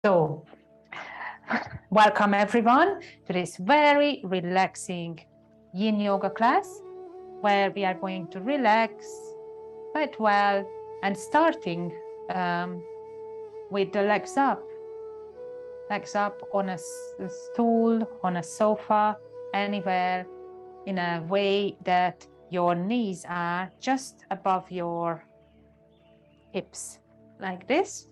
So, welcome everyone to this very relaxing Yin Yoga class where we are going to relax quite well and starting with the legs up. Legs up on a stool, on a sofa, anywhere in a way that your knees are just above your hips, like this.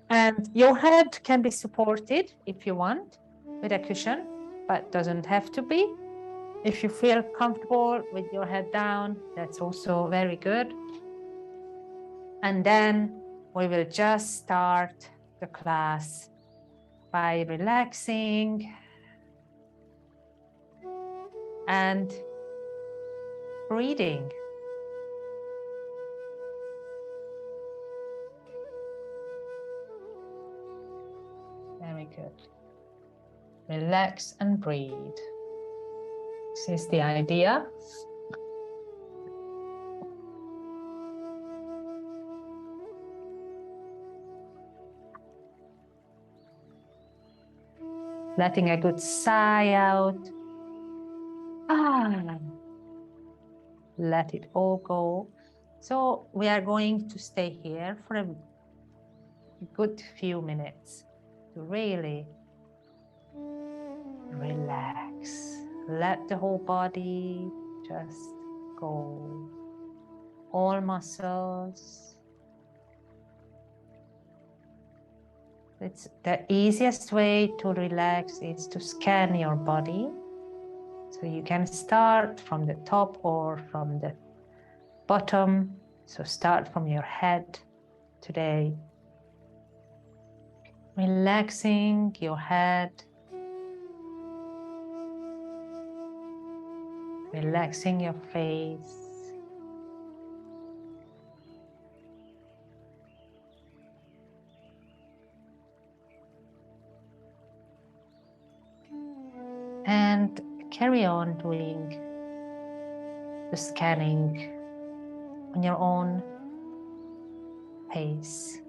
And your head can be supported if you want with a cushion, but doesn't have to be. If you feel comfortable with your head down, that's also very good. And then we will just start the class by relaxing and breathing. Very good. Relax and breathe. This is the idea. Letting a good sigh out. Let it all go. So we are going to stay here for a good few minutes to really relax. Let the whole body just go. All muscles. It's the easiest way to relax is to scan your body. So you can start from the top or from the bottom. So start from your head today. Relaxing your head. Relaxing your face. And carry on doing the scanning on your own pace.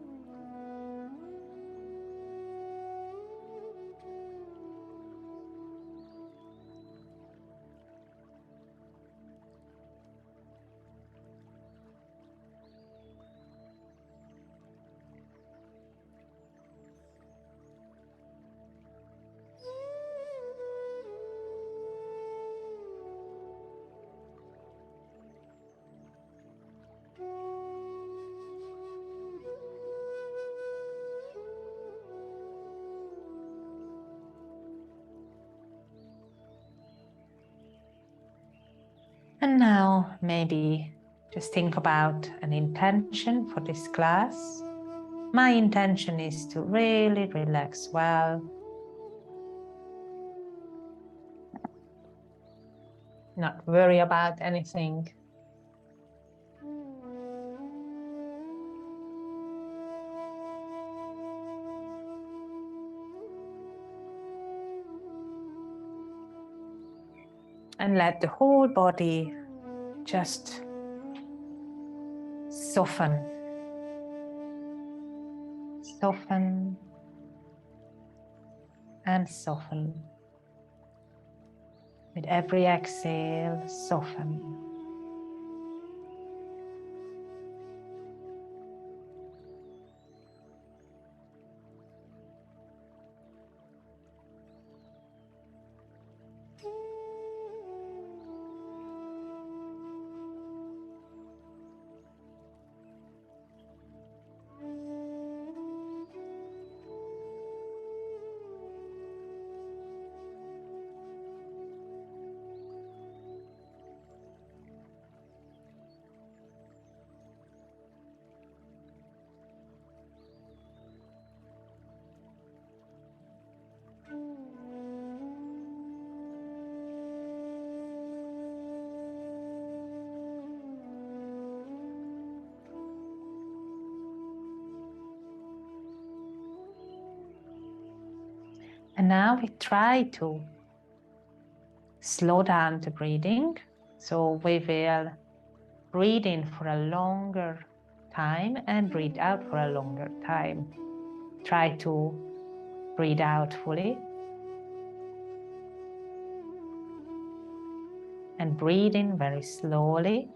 And now maybe just think about an intention for this class. My intention is to really relax well, not worry about anything. And let the whole body just soften. Soften and soften. With every exhale, soften. And now we try to slow down the breathing. So we will breathe in for a longer time and breathe out for a longer time. Try to breathe out fully. And breathe in very slowly.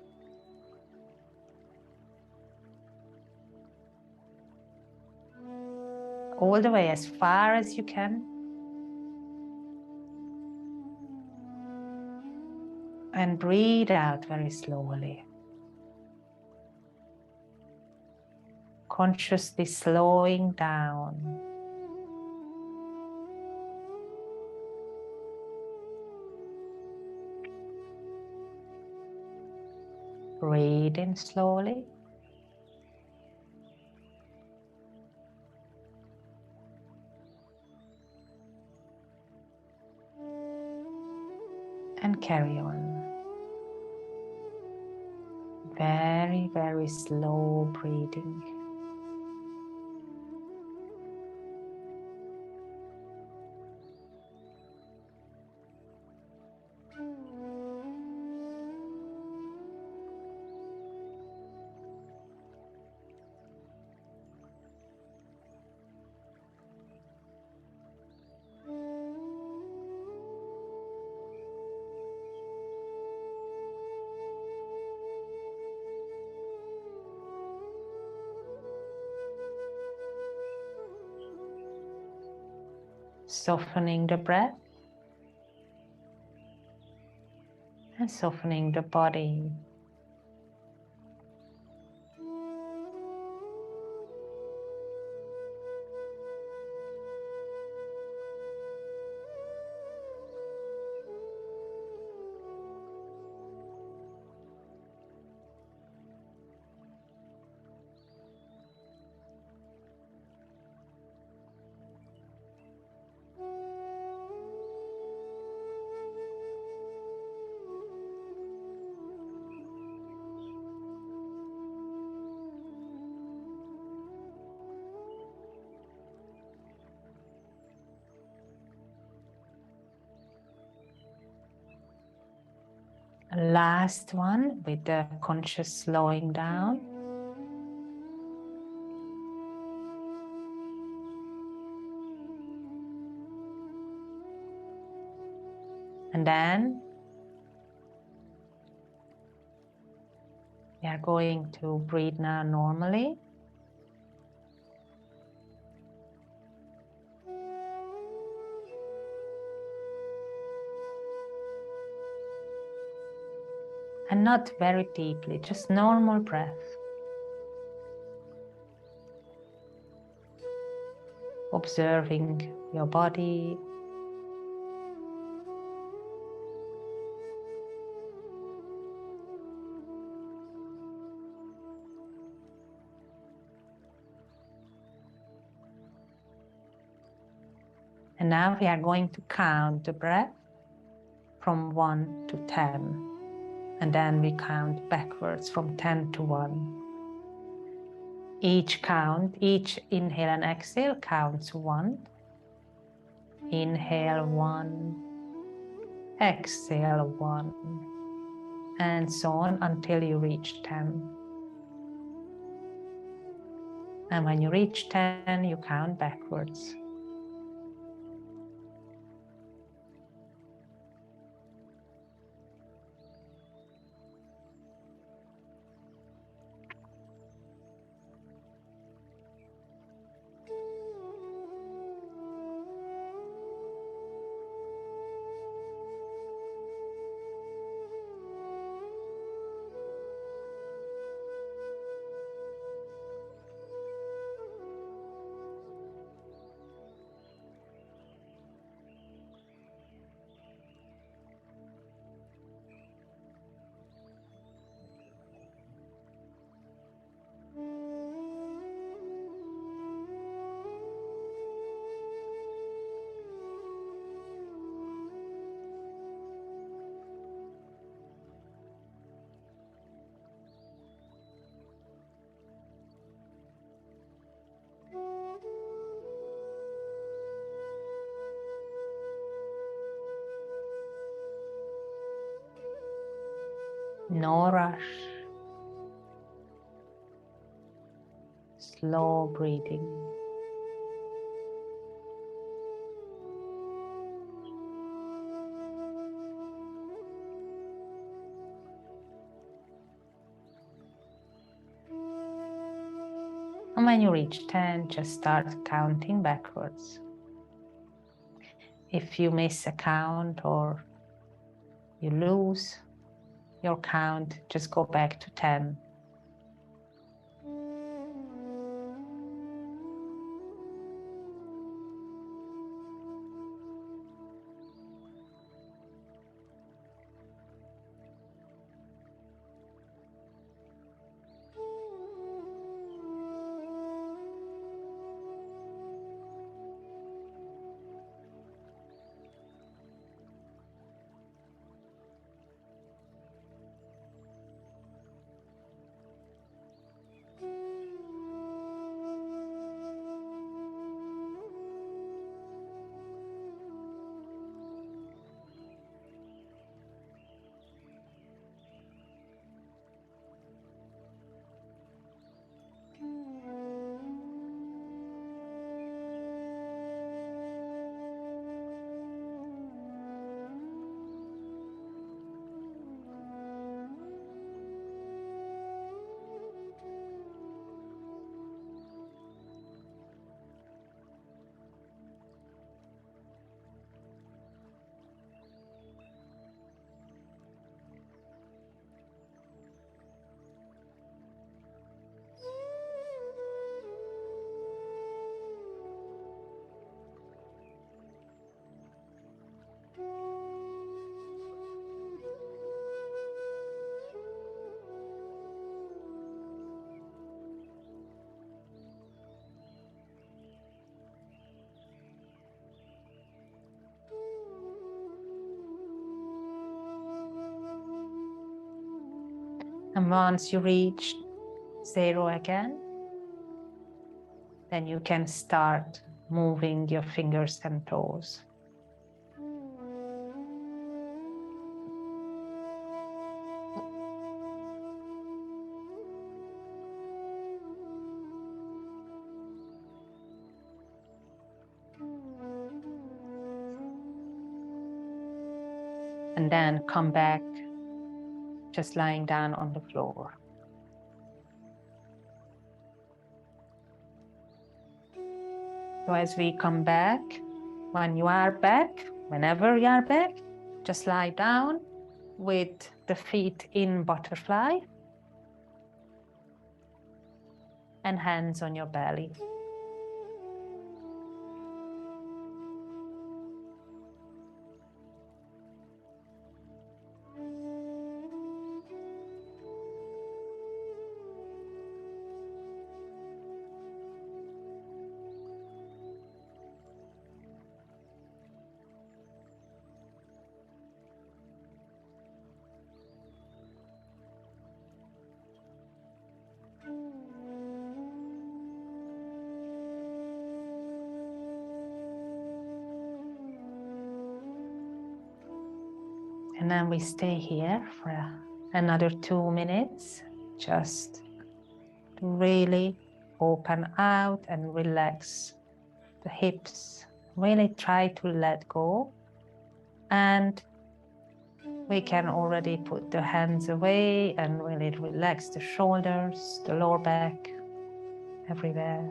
All the way as far as you can. And breathe out very slowly. Consciously slowing down. Breathe in slowly. And carry on. Very, very slow breathing. Softening the breath and softening the body. Last one with the conscious slowing down. And then we are going to breathe now normally. And not very deeply, just normal breath. Observing your body. And now we are going to count the breath from 1 to 10. And then we count backwards from 10 to 1. Each count, each inhale and exhale counts 1. Inhale 1, exhale 1, and so on until you reach 10. And when you reach 10, you count backwards. No rush. Slow breathing. And when you reach 10, just start counting backwards. If you miss a count or you lose your count, just go back to 10. And once you reach 0 again, then you can start moving your fingers and toes. And then come back, just lying down on the floor. So as we come back, when you are back, whenever you are back, just lie down with the feet in butterfly and hands on your belly. And then we stay here for another 2 minutes, just to really open out and relax the hips. Really try to let go. And we can already put the hands away and really relax the shoulders, the lower back, everywhere.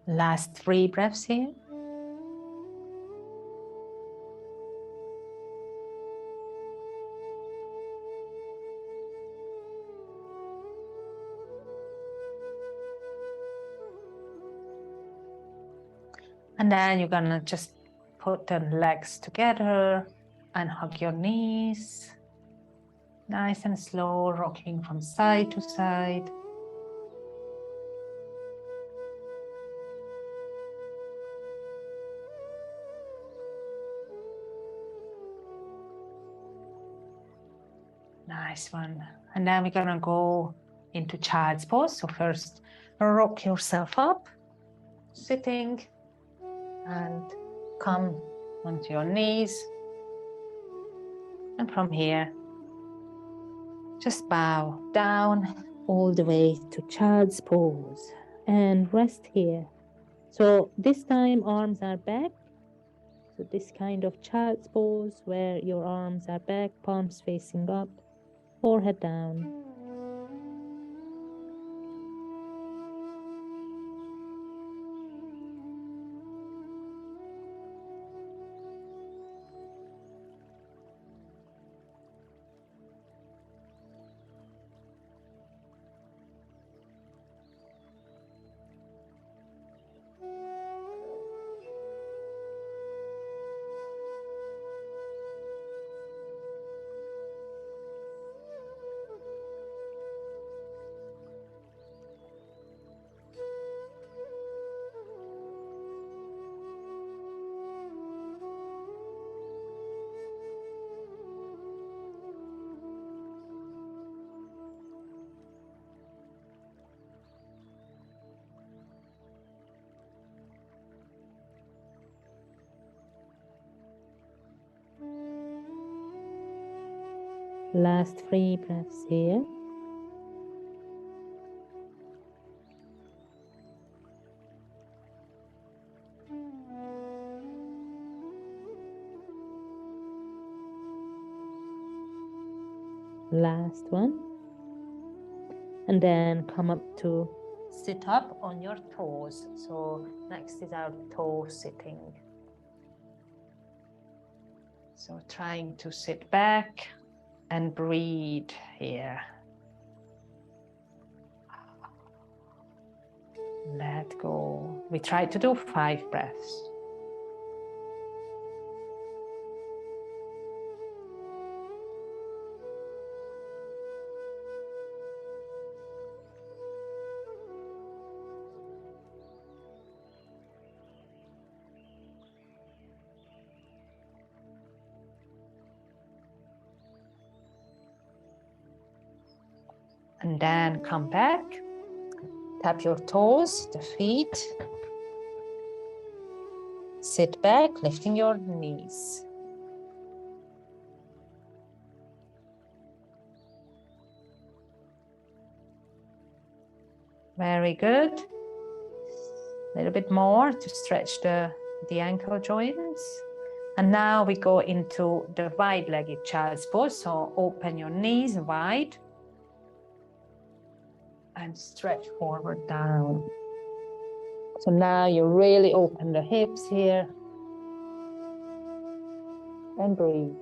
Last 3 breaths here. And then you're gonna just put the legs together and hug your knees. Nice and slow, rocking from side to side. Nice one. And then we're gonna go into child's pose. So first, rock yourself up, sitting, and come onto your knees. And from here, just bow down all the way to child's pose and rest here. So this time arms are back. So this kind of child's pose where your arms are back, palms facing up, forehead down. Last 3 breaths here. Last one. And then come up to sit up on your toes. So next is our toe sitting. So trying to sit back and breathe here. Let go. We try to do 5 breaths. And then come back, tap your toes, the feet. Sit back, lifting your knees. Very good. A little bit more to stretch the ankle joints. And now we go into the wide-legged child's pose. So open your knees wide. And stretch forward down. So now you really open the hips here. And breathe.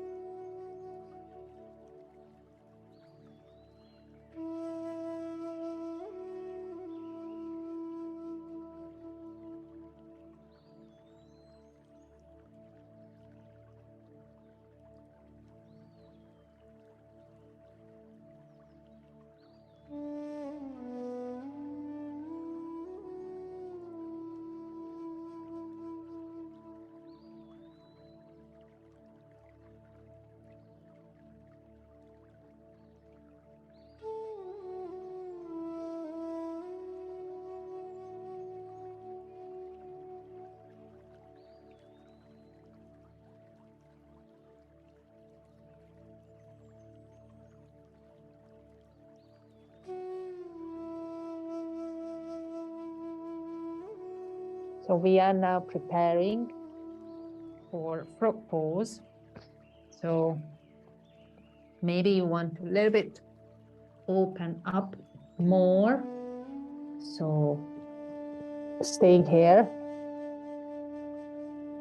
So we are now preparing for frog pose. So maybe you want to a little bit open up more. So staying here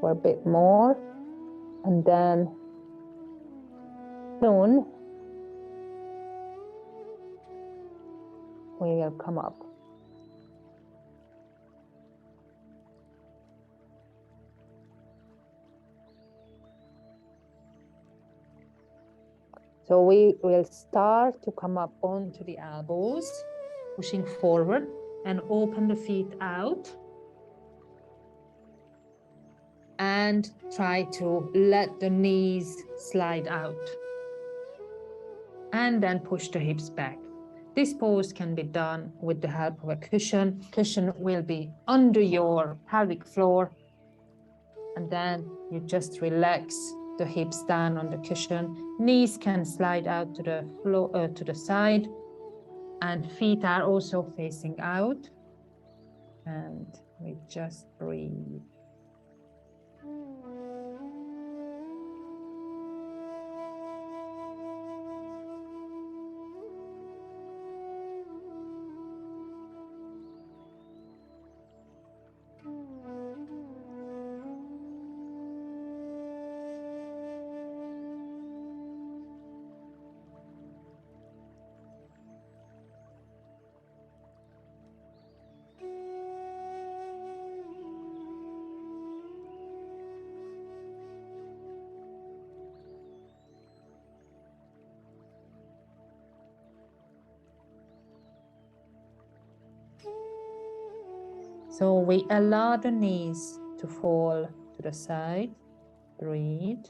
for a bit more. And then soon we will come up. So we will start to come up onto the elbows, pushing forward and open the feet out. And try to let the knees slide out. And then push the hips back. This pose can be done with the help of a cushion. Cushion will be under your pelvic floor. And then you just relax the hips down on the cushion. Knees can slide out to the floor, to the side. And feet are also facing out. And we just breathe. So we allow the knees to fall to the side. Breathe.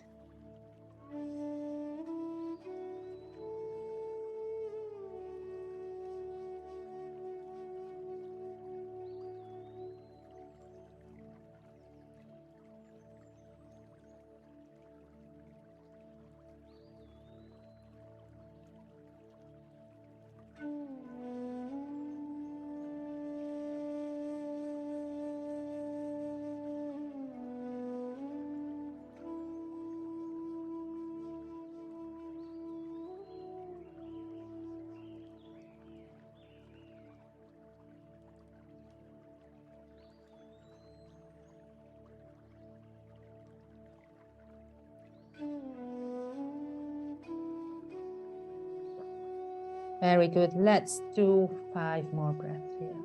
Very good. Let's do 5 more breaths here.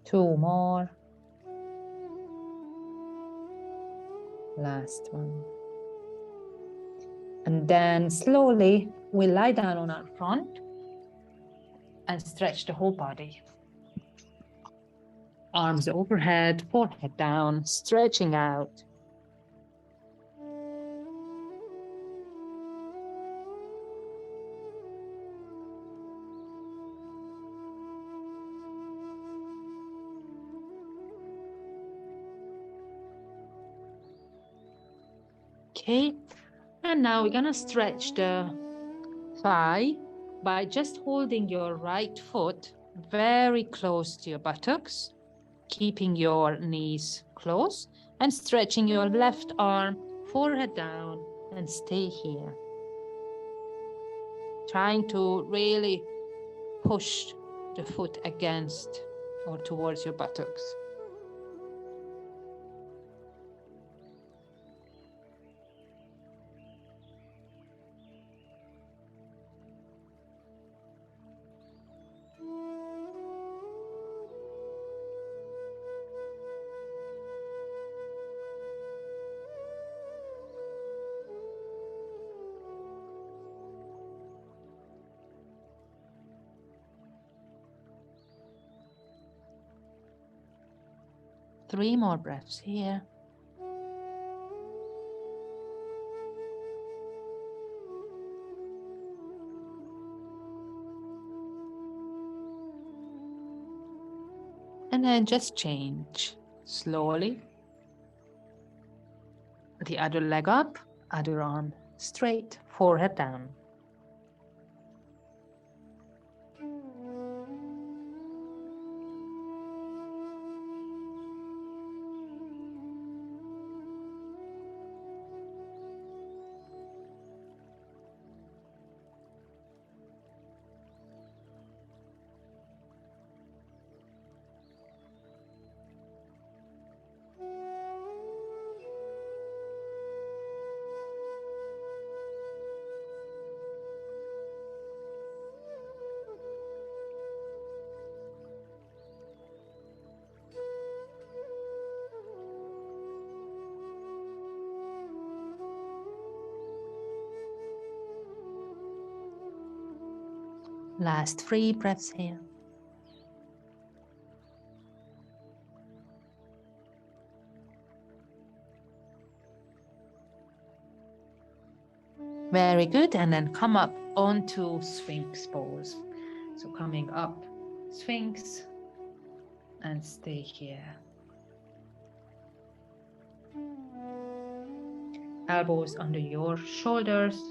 Two more. Last one. And then slowly we lie down on our front and stretch the whole body. Arms overhead, forehead down, stretching out. Okay, and now we're gonna stretch the thigh by just holding your right foot very close to your buttocks, keeping your knees close, and stretching your left arm, forehead down, and stay here. Trying to really push the foot against or towards your buttocks. Three more breaths here. And then just change slowly. The other leg up, other arm straight, forehead down. Last 3 breaths here. Very good. And then come up onto Sphinx pose. So coming up, Sphinx, and stay here. Elbows under your shoulders.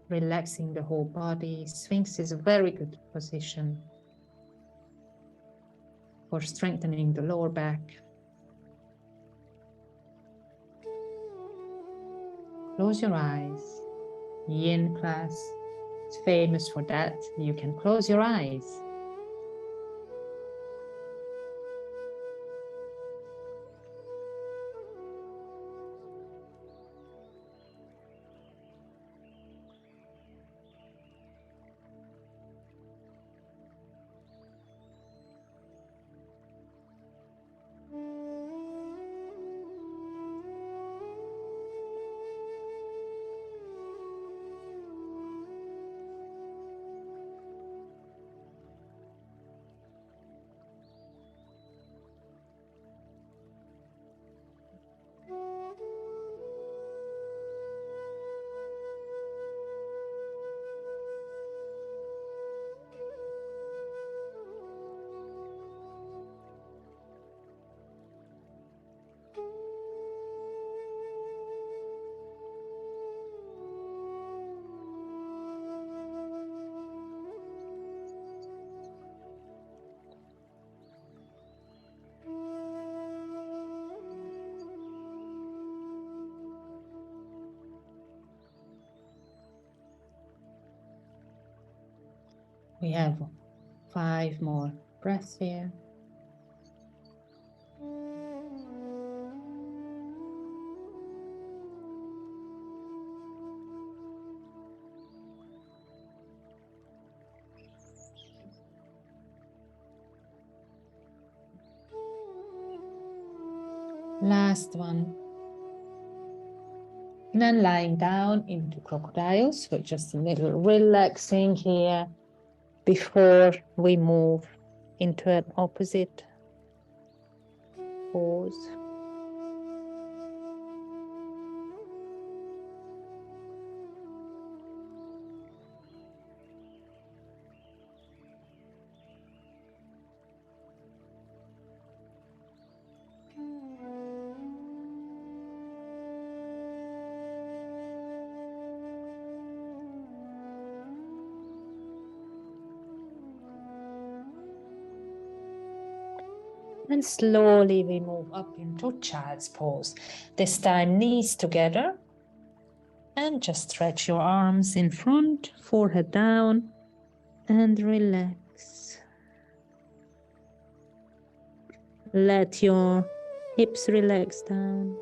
Relaxing the whole body. Sphinx is a very good position for strengthening the lower back. Close your eyes. Yin class is famous for that. You can close your eyes. We have 5 more breaths here. Last one. And then lying down into crocodile. So just a little relaxing here before we move into an opposite pose. And slowly we move up into child's pose. This time knees together. And just stretch your arms in front, forehead down, and relax. Let your hips relax down.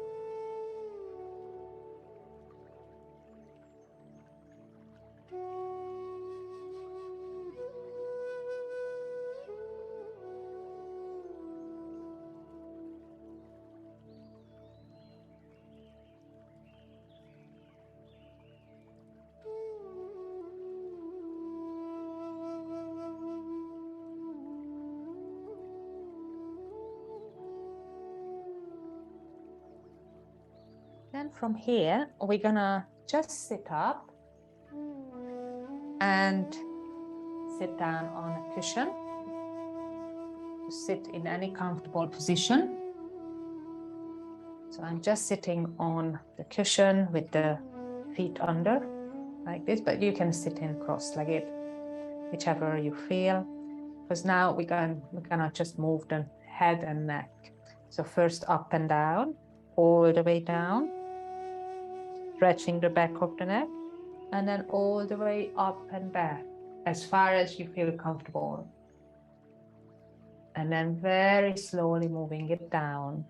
Then from here, we're gonna just sit up and sit down on a cushion. Sit in any comfortable position. So I'm just sitting on the cushion with the feet under, like this, but you can sit in cross-legged, whichever you feel. Because now we're gonna just move the head and neck. So first up and down, all the way down, stretching the back of the neck, and then all the way up and back, as far as you feel comfortable. And then very slowly moving it down.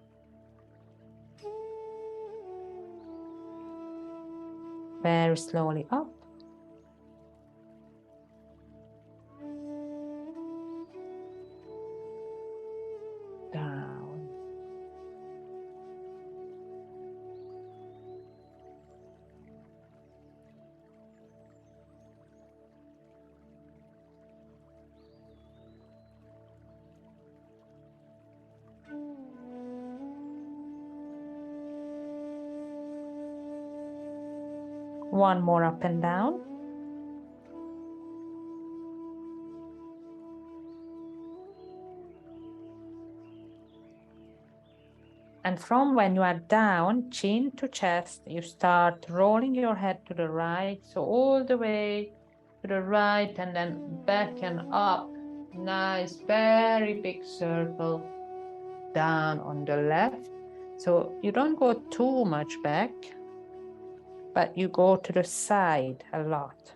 Very slowly up. One more up and down. And from when you are down, chin to chest, you start rolling your head to the right. So all the way to the right and then back and up. Nice, very big circle down on the left. So you don't go too much back, but you go to the side a lot.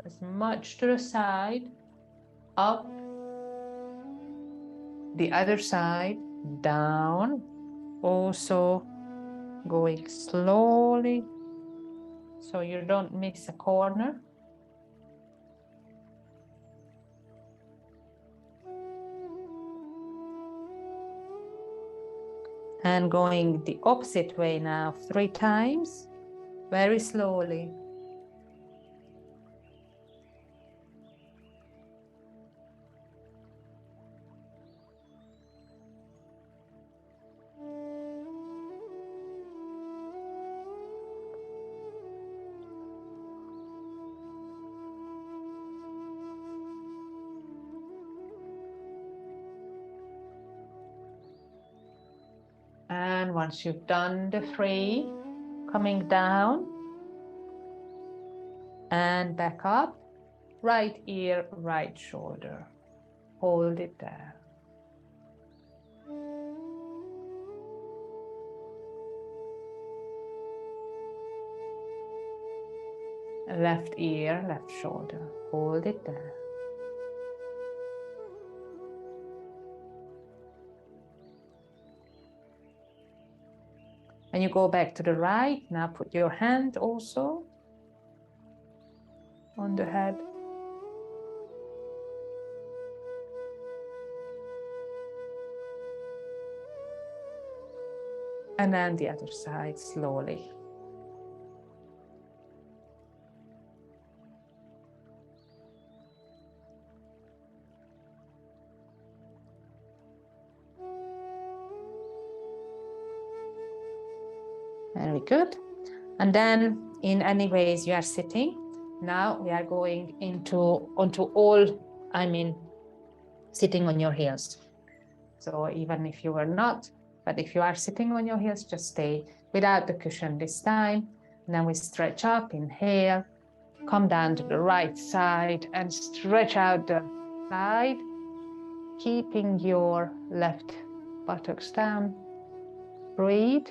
As much to the side, up, the other side, down, also going slowly so you don't miss a corner. And going the opposite way now 3 times, very slowly. And once you've done the 3, coming down and back up, right ear, right shoulder. Hold it there. Left ear, left shoulder. Hold it there. And you go back to the right. Now put your hand also on the head. And then the other side slowly. Very good. And then in any ways you are sitting, now we are going onto all, sitting on your heels. So even if you were not, but if you are sitting on your heels, just stay without the cushion this time. And then we stretch up, inhale, come down to the right side and stretch out the side, keeping your left buttocks down. Breathe.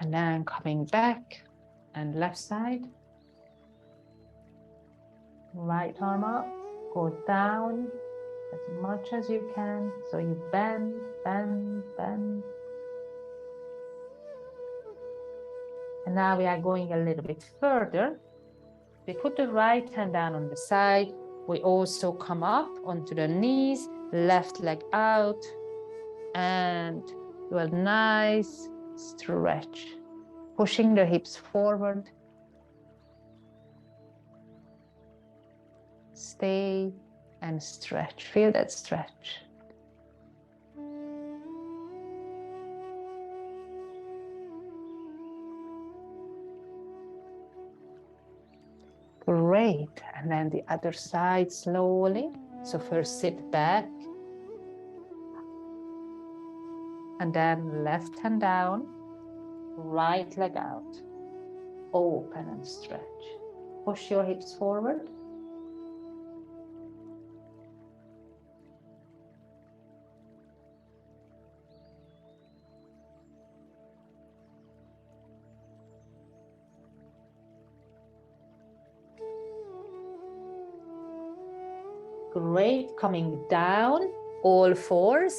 And then coming back and left side. Right arm up, go down as much as you can. So you bend, bend, bend. And now we are going a little bit further. We put the right hand down on the side. We also come up onto the knees, left leg out, and do a nice stretch, pushing the hips forward. Stay and stretch. Feel that stretch. Great. And then the other side slowly. So first sit back. And then left hand down, right leg out. Open and stretch. Push your hips forward. Great. Coming down, all fours.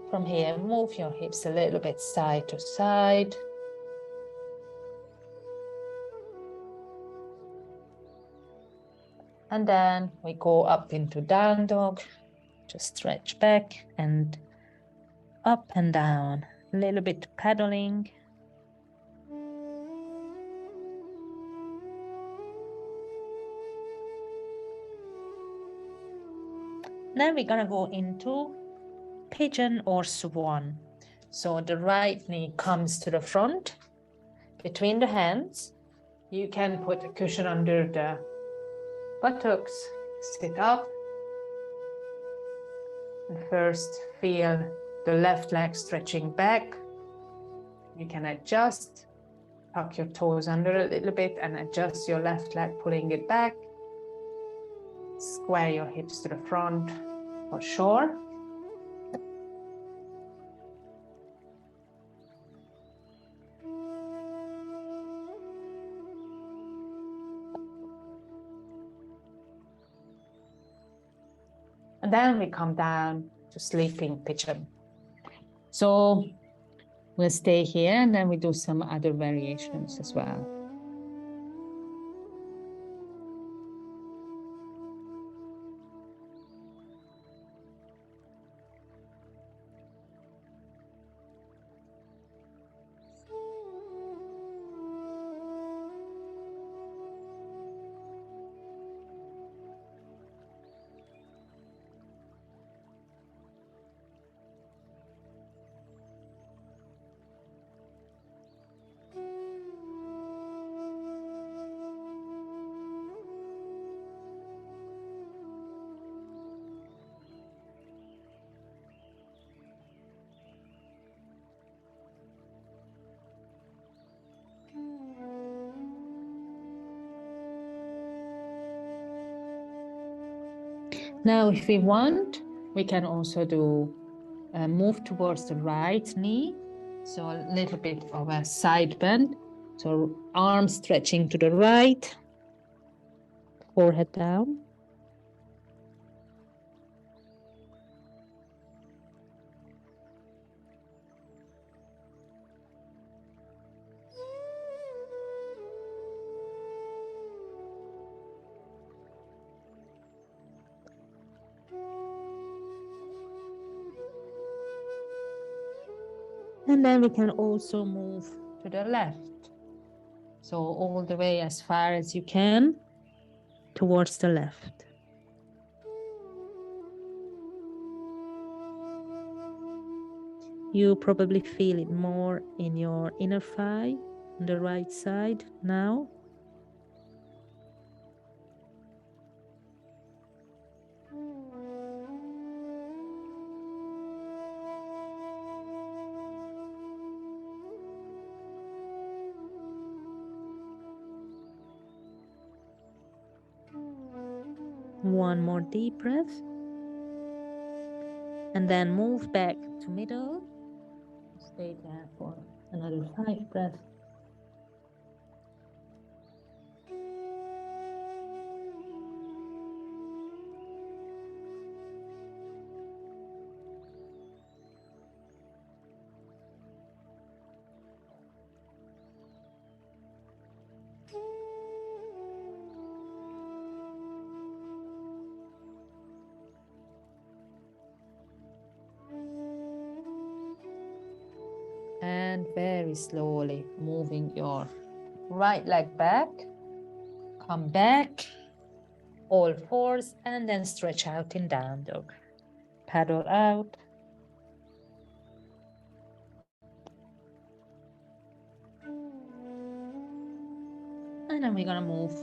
From here, move your hips a little bit side to side. And then we go up into down dog. Just stretch back and up and down. A little bit pedaling. Then we're gonna go into pigeon or swan. So the right knee comes to the front, between the hands. You can put a cushion under the buttocks, sit up. And first feel the left leg stretching back. You can adjust, tuck your toes under a little bit and adjust your left leg, pulling it back. Square your hips to the front for sure. And then we come down to sleeping pigeon. So we'll stay here and then we do some other variations as well. Now, if we want, we can also do a move towards the right knee. So a little bit of a side bend. So arms stretching to the right, forehead down. And then we can also move to the left. So all the way as far as you can towards the left. You probably feel it more in your inner thigh on the right side now. One more deep breath. And then move back to middle. Stay there for another 5 breaths. And very slowly moving your right leg back, come back, all fours, and then stretch out in down dog. Paddle out. And then we're gonna move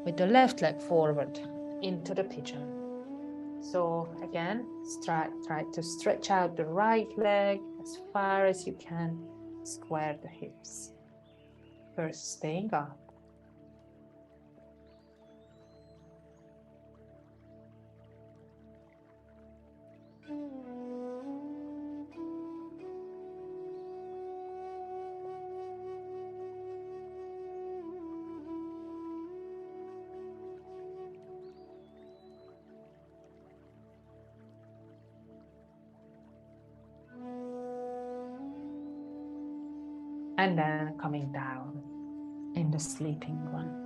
with the left leg forward into the pigeon. So again, try to stretch out the right leg as far as you can, square the hips. First staying up. And then coming down in the sleeping one.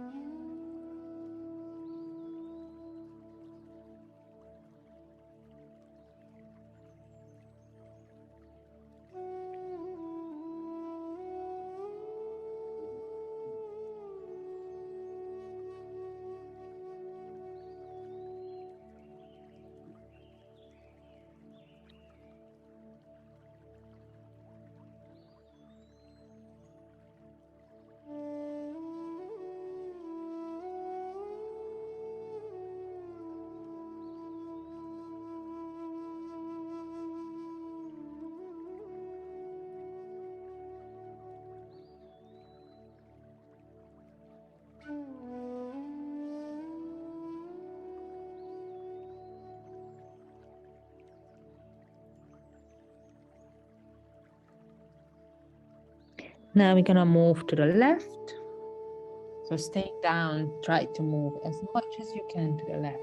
Now we're gonna move to the left. So stay down, try to move as much as you can to the left.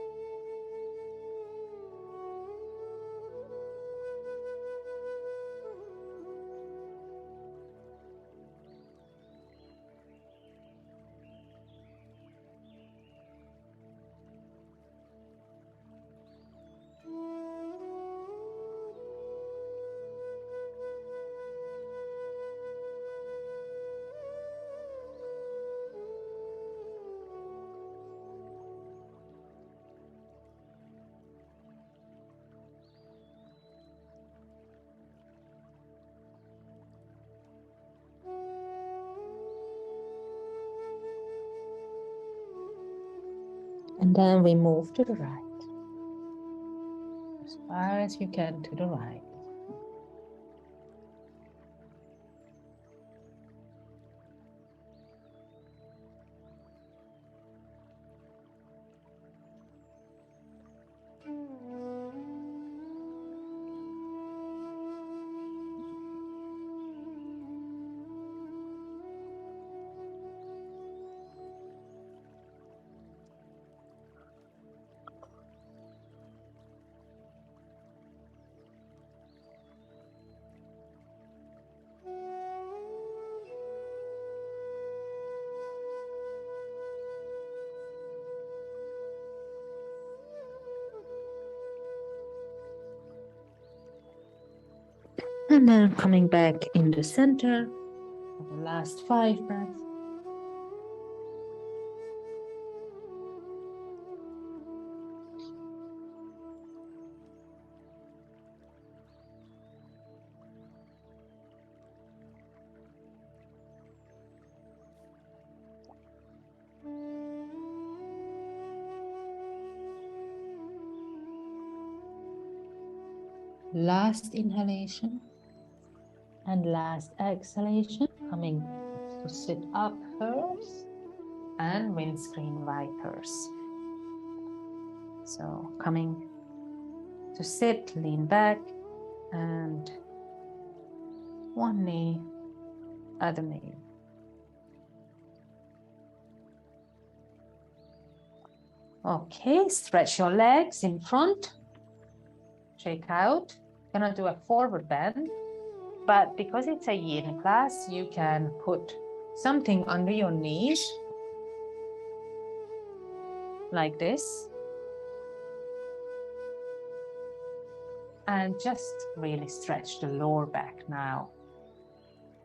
And then we move to the right, as far as you can to the right. And then coming back in the center for the last 5 breaths. Last inhalation and last exhalation, coming to sit up first and windscreen wipers. So coming to sit, lean back, and one knee, other knee. Okay, stretch your legs in front, shake out. Gonna do a forward bend, but because it's a yin class, you can put something under your knees, like this, and just really stretch the lower back now.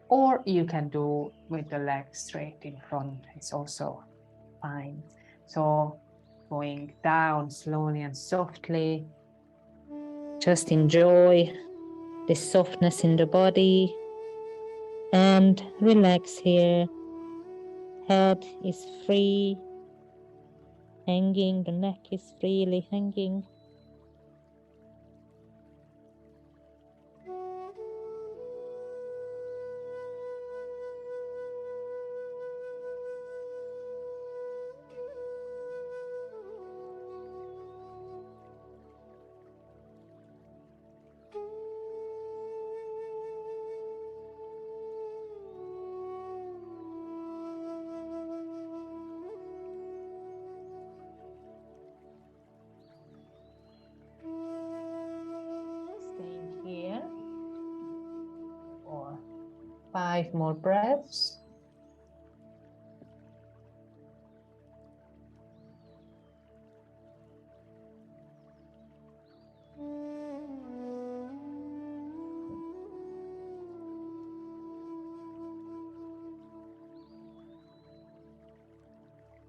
Or you can do with the legs straight in front, it's also fine. So going down slowly and softly, just enjoy this softness in the body and relax here. Head is free, hanging, the neck is freely hanging. Staying here for 5 more breaths.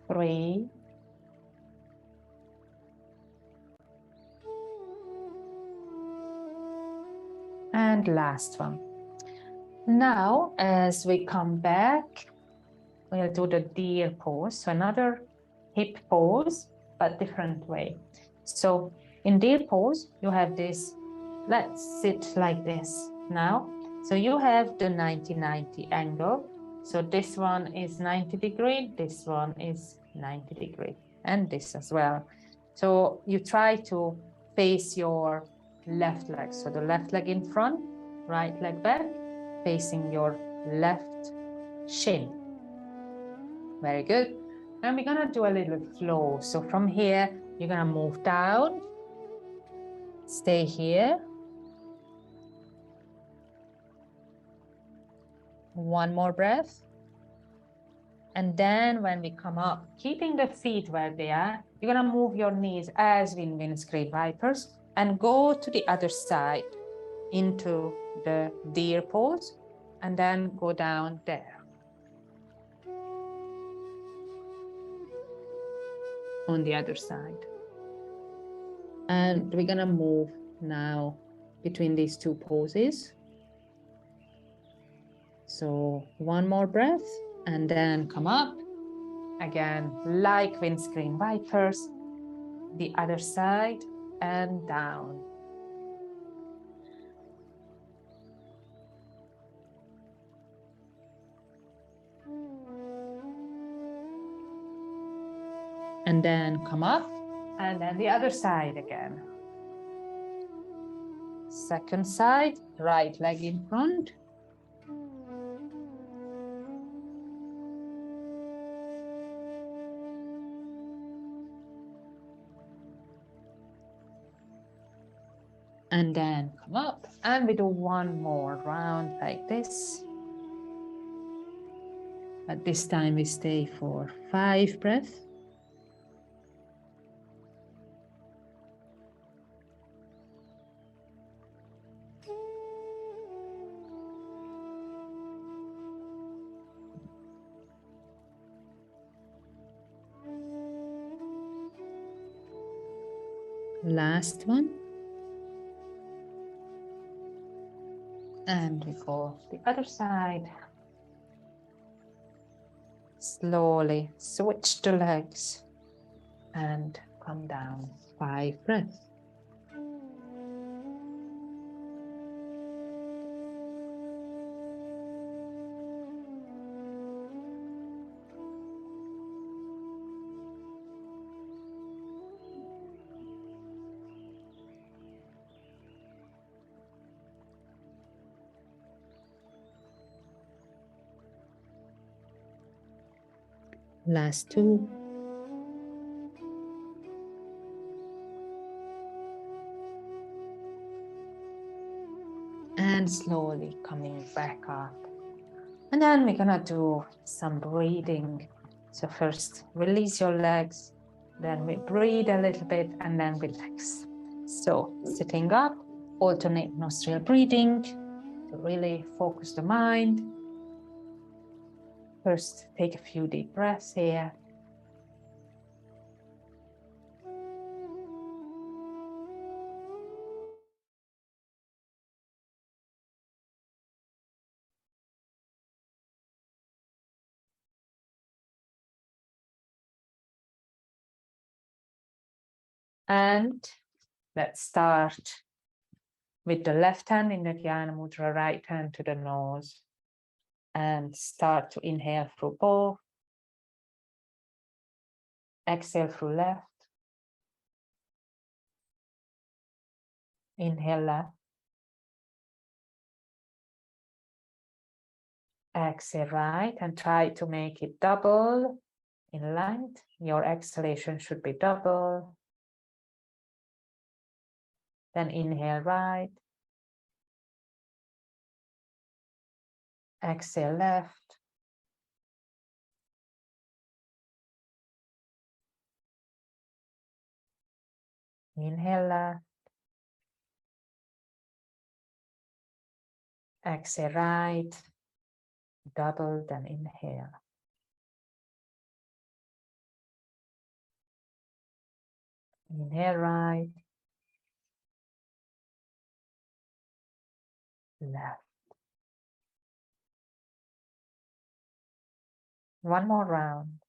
Three. And last one. Now, as we come back, we'll do the deer pose. So another hip pose, but different way. So in deer pose, you have this, let's sit like this now. So you have the 90-90 angle. So this one is 90 degree, this one is 90 degree, and this as well. So you try to face your left leg. So the left leg in front, right leg back, facing your left shin. Very good. Now we're gonna do a little flow. So from here, you're gonna move down, stay here. One more breath. And then when we come up, keeping the feet where they are, you're gonna move your knees as in windscreen vipers and go to the other side into the deer pose and then go down there. On the other side. And we're gonna move now between these two poses. So one more breath and then come up. Again, like windscreen vipers, the other side and down. And then come up and then the other side again. Second side, right leg in front. And then come up and we do one more round like this. But this time we stay for 5 breaths. Last one. And we go the other side. Slowly switch the legs and come down. 5 breaths. Last 2. And slowly coming back up. And then we're gonna do some breathing. So first release your legs, then we breathe a little bit and then relax. So sitting up, alternate nostril breathing to really focus the mind. First, take a few deep breaths here. And let's start with the left hand in the Dhyana Mudra, right hand to the nose. And start to inhale through both. Exhale through left. Inhale left. Exhale right and try to make it double in length. Your exhalation should be double. Then inhale right. Exhale left. Inhale left. Exhale right. Double, then inhale. Inhale right. Left. One more round.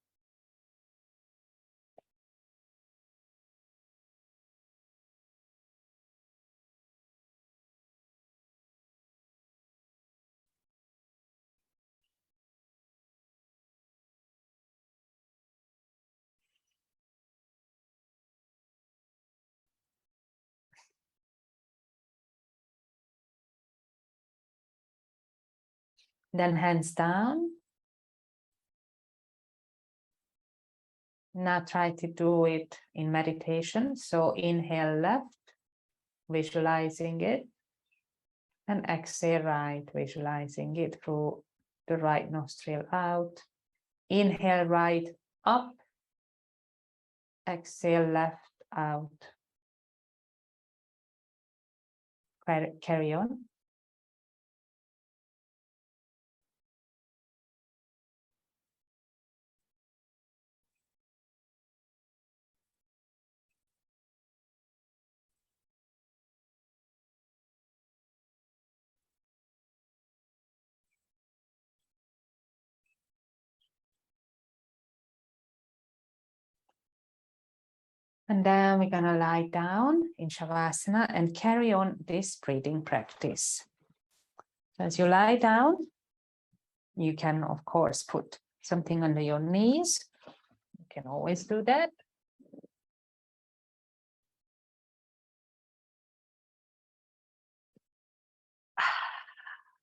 Then hands down Now try to do it in meditation. So inhale left, visualizing it, and exhale right, visualizing it through the right nostril out. Inhale right up, exhale left out. Carry on. And then we're gonna lie down in Shavasana and carry on this breathing practice. As you lie down, you can, of course, put something under your knees. You can always do that.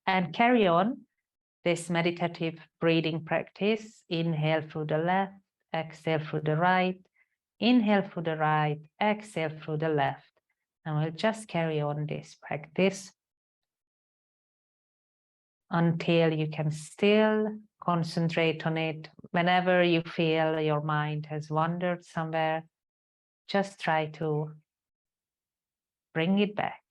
And carry on this meditative breathing practice. Inhale through the left, exhale through the right. Inhale through the right, exhale through the left. And we'll just carry on this practice until you can still concentrate on it. Whenever you feel your mind has wandered somewhere, just try to bring it back.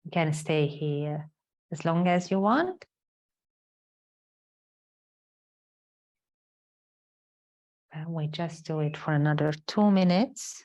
You can stay here as long as you want. And we just do it for another 2 minutes.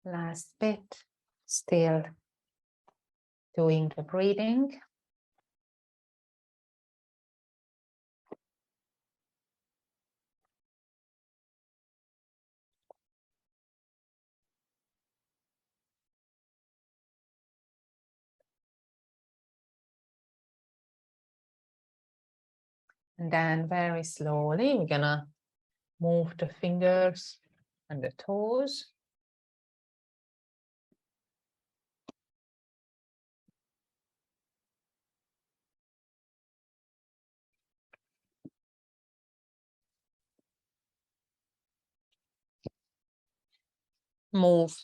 Last bit, still doing the breathing. And then very slowly, we're gonna move the fingers and the toes. Move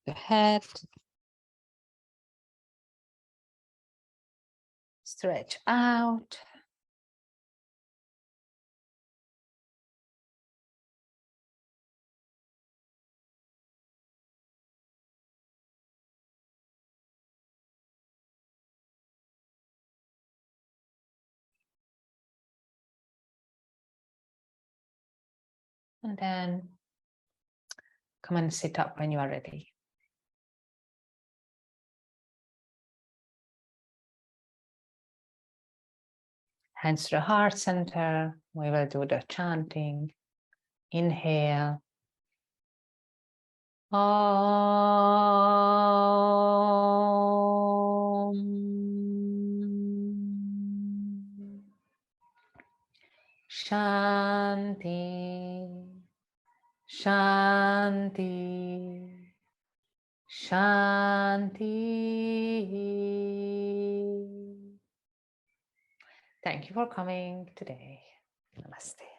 the head. Stretch out. And then come and sit up when you are ready. Hands to the heart center. We will do the chanting. Inhale. Om. Shanti. Shanti. Shanti. Thank you for coming today. Namaste.